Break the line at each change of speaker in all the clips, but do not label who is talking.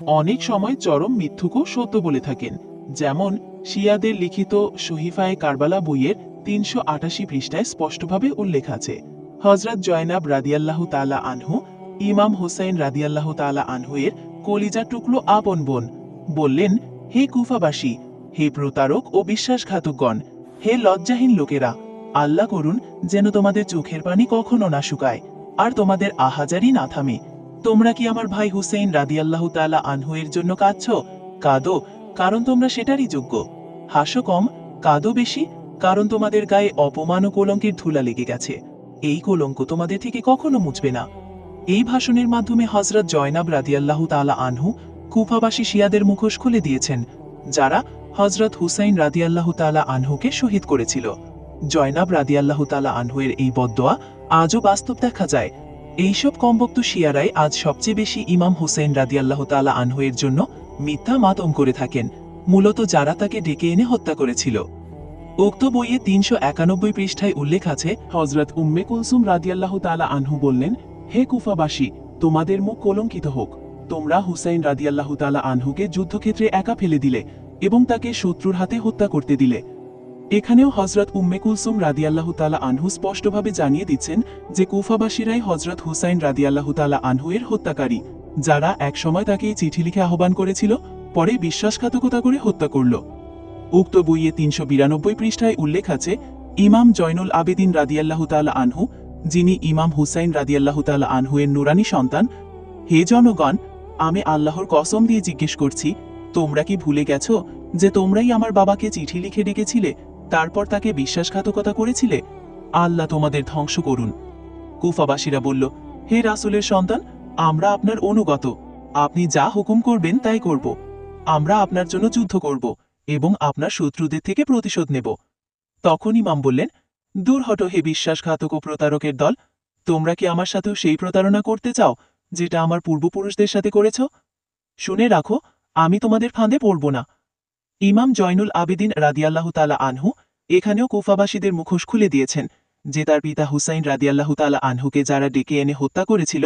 অনেক সময় চরম মিথ্যুকও সত্য বলে থাকেন। যেমন শিয়াদের লিখিত সহিফায়ে কারবালা বইয়ের ৩৮৮ পৃষ্ঠায় স্পষ্টভাবে উল্লেখ আছে, হযরত জয়নাব রাদিয়াল্লাহু তাআলা আনহু ইমাম হোসেন রাদিয়াল্লাহু তাআলা আনহু এর কলিজার টুকরো আপন বোন। বললেন, হে কুফাবাসী, হে প্রতারক ও বিশ্বাসঘাতকগণ, হে লজ্জাহীন লোকেরা, আল্লাহ করুন যেন তোমাদের চোখের পানি কখনো না শুকায় আর তোমাদের আহাজারি না থামে। তোমরা কি আমার ভাই হুসেইন রাদিয়াল্লাহু তাআলা আনহু এর জন্য কাঁদছো? কাঁদো, কারণ তোমরা সেটারই যোগ্য। হাসো কম, কাঁদো বেশি, কারণ তোমাদের গায়ে অপমান ও কলঙ্কের ধুলা লেগে গেছে। এই কলঙ্ক তোমাদের থেকে কখনো মুছবে না। এই ভাষণের মাধ্যমে হযরত জয়নাব রাদিয়াল্লাহু তাআলা আনহু কুফাবাসী শিয়াদের মুখোশ খুলে দিয়েছেন, যারা হযরত হুসাইন রাদিয়াল্লাহু তাআলা আনহুকে শহীদ করেছিল। জয়নাব রাদিয়াল্লাহু তাআলা আনহু এর এই বদদোয়া আজও বাস্তব দেখা যায়। এইসব কমবক্ত শিয়ারাই আজ সবচেয়ে বেশি ইমাম হুসেইন রাদিয়াল্লাহু তাআলা আনহু এর জন্য মিথ্যা মাতম করে থাকেন, মূলত যারা তাকে ডেকে এনে হত্যা করেছিল। উক্ত বইয়ে ৩৯১ পৃষ্ঠায় উল্লেখ আছে, হযরত উম্মে কুলসুম রাদিয়াল্লাহু তাআলা আনহু বললেন, হে কুফাবাসী, তোমাদের মুখ কলঙ্কিত হোক। তোমরা হুসাইন রাদিয়াল্লাহু তাআলা আনহুকে যুদ্ধক্ষেত্রে একা ফেলে দিলে এবং তাকে শত্রুর হাতে হত্যা করতে দিলে। এখানেও হযরত উম্মে কুলসুম রাদিয়াল্লাহু তাআলা আনহু স্পষ্টভাবে জানিয়ে দিচ্ছেন যে কুফাবাসীরাই হযরত হুসাইন রাদিয়াল্লাহু তাআলা আনহু এর হত্যাকারী, যারা একসময় তাকে চিঠি লিখে আহ্বান করেছিল, পরে বিশ্বাসঘাতকতা করে হত্যা করল। উক্ত বইয়ে ৩৯২ পৃষ্ঠায় উল্লেখ আছে, ইমাম জয়নুল আবেদিন রাদিয়াল্লাহু তাআলা আনহু, যিনি ইমাম হুসাইন রাদিয়াল্লাহু তাআলা আনহু এর নুরানি সন্তান, হে জনগণ, আমি আল্লাহর কসম দিয়ে জিজ্ঞেস করছি, তোমরা কি ভুলে গেছো যে তোমরাই আমার বাবাকে চিঠি লিখে ডেকেছিলে, তারপর তাকে বিশ্বাসঘাতকতা করেছিলে? আল্লাহ তোমাদের ধ্বংস করুন। কুফাবাসীরা বলল, হে রাসূলের সন্তান, আমরা আপনার অনুগত, আপনি যা হুকুম করবেন তাই করব। আমরা আপনার জন্য যুদ্ধ করব এবং আপনার শত্রুদের থেকে প্রতিশোধ নেব। তখন ইমাম বললেন, দূর হটো হে বিশ্বাসঘাতক ও প্রতারকের দল, তোমরা কি আমার সাথেও সেই প্রতারণা করতে চাও যেটা আমার পূর্বপুরুষদের সাথে করেছ? শুনে রাখো, আমি তোমাদের ফাঁদে পড়ব না। ইমাম জয়নুল আবেদিন রাদিয়াল্লাহু তাআলা আনহু এখানেও কুফাবাসীদের মুখোশ খুলে দিয়েছেন যে তার পিতা হুসাইন রাদিয়াল্লাহু তাআলা আনহুকে যারা ডেকে এনে হত্যা করেছিল,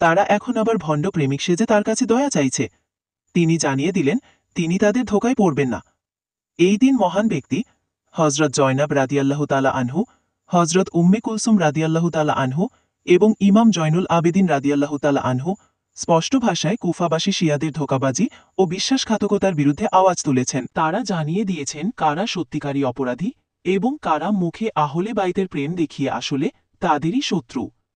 তারা এখন আবার ভণ্ড প্রেমিক সেজে তার কাছে দয়া চাইছে। তিনি জানিয়ে দিলেন, তিনি তাদের ধোঁকায় পড়বেন না। এই দিন মহান ব্যক্তি হযরত জয়নাব রাদিয়াল্লাহু তাআলা আনহু, হযরত উম্মে কুলসুম রাদিয়াল্লাহু তাআলা আনহু এবং ইমাম জয়নুল আবেদিন রাদিয়াল্লাহু তাআলা আনহু স্পষ্ট ভাষায় কুফাবাসী শিয়াদের ধোঁকাবাজি ও বিশ্বাসঘাতকতার বিরুদ্ধে আওয়াজ তুলেছেন। তারা জানিয়ে দিয়েছেন কারা সত্যিকারী অপরাধী এবং কারা মুখে আহলে বাইতের প্রেম দেখিয়ে আসলে তাদেরই শত্রু।